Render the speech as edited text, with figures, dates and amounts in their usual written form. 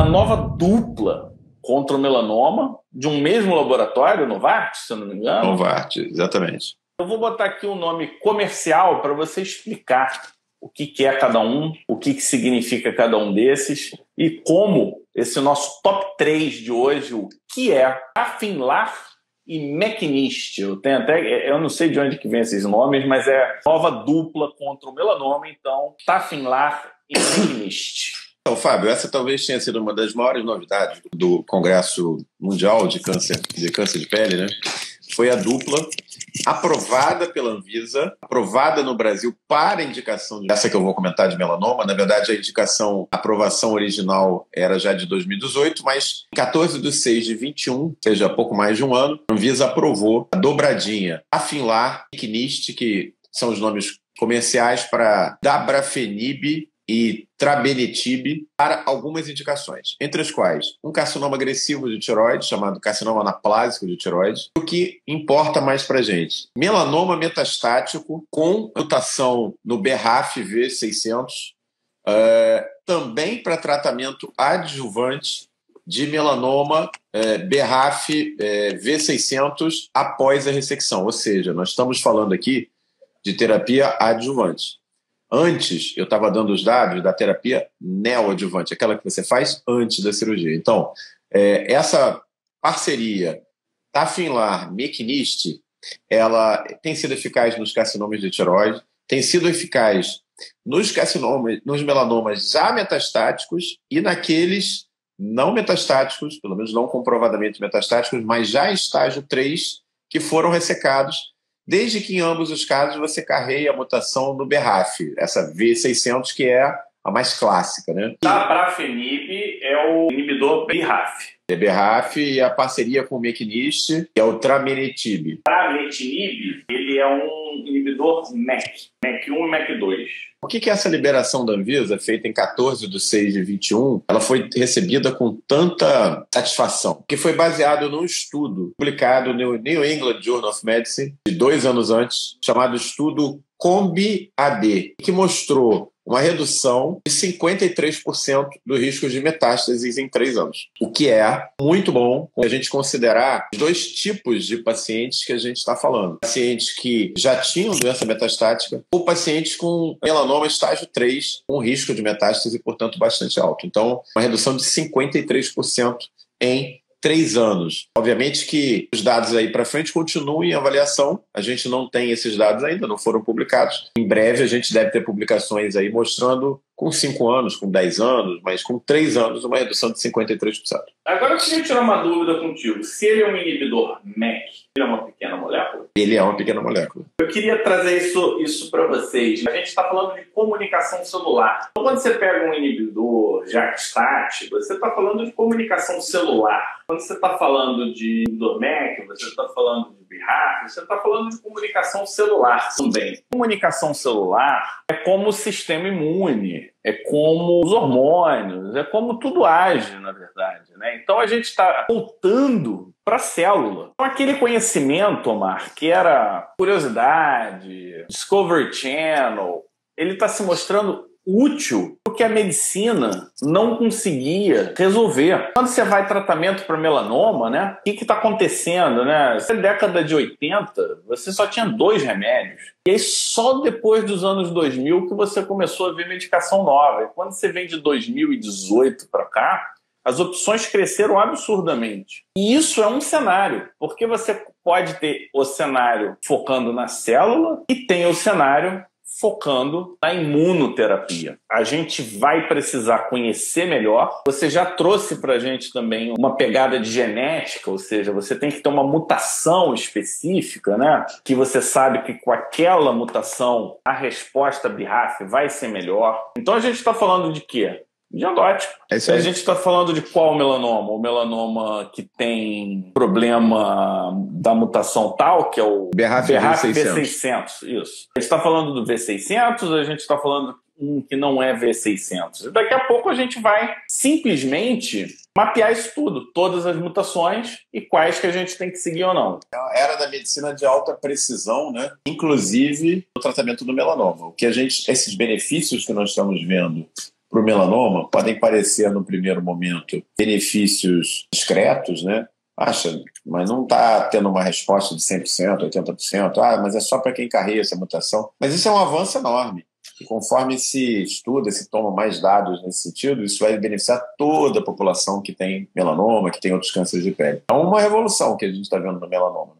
nova dupla contra o melanoma de um mesmo laboratório, Novartis, se eu não me engano. Novartis, exatamente. Eu vou botar aqui um nome comercial para você explicar o que é cada um, o que significa cada um desses e como esse nosso top 3 de hoje, o que é Tafinlar e Mekinist. Eu não sei de onde que vem esses nomes, mas é nova dupla contra o melanoma, então Tafinlar e Mekinist. Então, Fábio, essa talvez tenha sido uma das maiores novidades do Congresso Mundial de Câncer de Pele, né? Foi a dupla aprovada pela Anvisa, aprovada no Brasil para indicação dessa que eu vou comentar de melanoma. Na verdade, a aprovação original era já de 2018, mas em 14/6/21, ou seja, pouco mais de um ano, a Anvisa aprovou a dobradinha Tafinlar e Mekinist, que são os nomes comerciais para Dabrafenib e Trabenetib, para algumas indicações, entre as quais um carcinoma agressivo de tireoide, chamado carcinoma anaplásico de tireoide. O que importa mais para a gente? Melanoma metastático com mutação no BRAF V600, também para tratamento adjuvante de melanoma BRAF V600 após a ressecção. Ou seja, nós estamos falando aqui de terapia adjuvante. Antes, eu estava dando os dados da terapia neoadjuvante, aquela que você faz antes da cirurgia. Então, essa parceria Tafinlar-Mekinist, ela tem sido eficaz nos carcinomas de tireoide, tem sido eficaz nos melanomas já metastáticos e naqueles não metastáticos, pelo menos não comprovadamente metastáticos, mas já em estágio 3, que foram ressecados, desde que em ambos os casos você carreia a mutação no BRAF, essa V600, que é a mais clássica, né? Dabrafenib é o inibidor BRAF. É BRAF e a parceria com o Mekinist, que é o Trabenetib. Trabenetib, ele é um inibidor MEK, MEK1 e MEK2. Por que essa liberação da Anvisa, feita em 14/6/21, ela foi recebida com tanta satisfação? Porque foi baseado num estudo publicado no New England Journal of Medicine, de 2 anos antes, chamado estudo COMBI-AD, que mostrou uma redução de 53% do risco de metástases em 3 anos. O que é muito bom a gente considerar os 2 tipos de pacientes que a gente está falando. Pacientes que já tinham doença metastática ou pacientes com melanoma estágio 3, com risco de metástase, portanto, bastante alto. Então, uma redução de 53% em 3 anos. Obviamente que os dados aí para frente continuam em avaliação. A gente não tem esses dados ainda, não foram publicados. Em breve a gente deve ter publicações aí mostrando com 5 anos, com 10 anos, mas com 3 anos uma redução de 53%. Agora eu queria tirar uma dúvida contigo. Se ele é um inibidor MEK, ele é uma pequena molécula? Ele é uma pequena molécula. Eu queria trazer isso para vocês. A gente está falando de comunicação celular. Então, quando você pega um inibidor JAK-STAT, você está falando de comunicação celular. Quando você está falando de inibidor MEK, você está falando de BRAF, você está falando de comunicação celular também. Comunicação celular é como o sistema imune, é como os hormônios, é como tudo age, na verdade, né? Então a gente está voltando para a célula. Então, aquele conhecimento, Omar, que era curiosidade, Discovery Channel, ele está se mostrando útil porque a medicina não conseguia resolver. Quando você vai tratamento para melanoma, né? O que está acontecendo, né? Na década de 80, você só tinha 2 remédios. E aí só depois dos anos 2000 que você começou a ver medicação nova. E quando você vem de 2018 para cá, as opções cresceram absurdamente. E isso é um cenário, porque você pode ter o cenário focando na célula e tem o cenário focando na imunoterapia. A gente vai precisar conhecer melhor. Você já trouxe para a gente também uma pegada de genética, ou seja, você tem que ter uma mutação específica, né? Que você sabe que com aquela mutação a resposta BRAF vai ser melhor. Então a gente está falando de quê? Diagnóstico. É isso aí. A gente está falando de qual melanoma? O melanoma que tem problema da mutação tal, que é o BRAF V600. Isso. A gente está falando do V600, a gente está falando um que não é V600. E daqui a pouco a gente vai simplesmente mapear isso tudo, todas as mutações e quais que a gente tem que seguir ou não. É uma era da medicina de alta precisão, né? Inclusive no tratamento do melanoma. Esses benefícios que nós estamos vendo para o melanoma podem parecer, no primeiro momento, benefícios discretos, né? Acha, mas não está tendo uma resposta de 100%, 80%. Mas é só para quem carrega essa mutação. Mas isso é um avanço enorme. E conforme se estuda, se toma mais dados nesse sentido, isso vai beneficiar toda a população que tem melanoma, que tem outros cânceres de pele. É uma revolução que a gente está vendo no melanoma.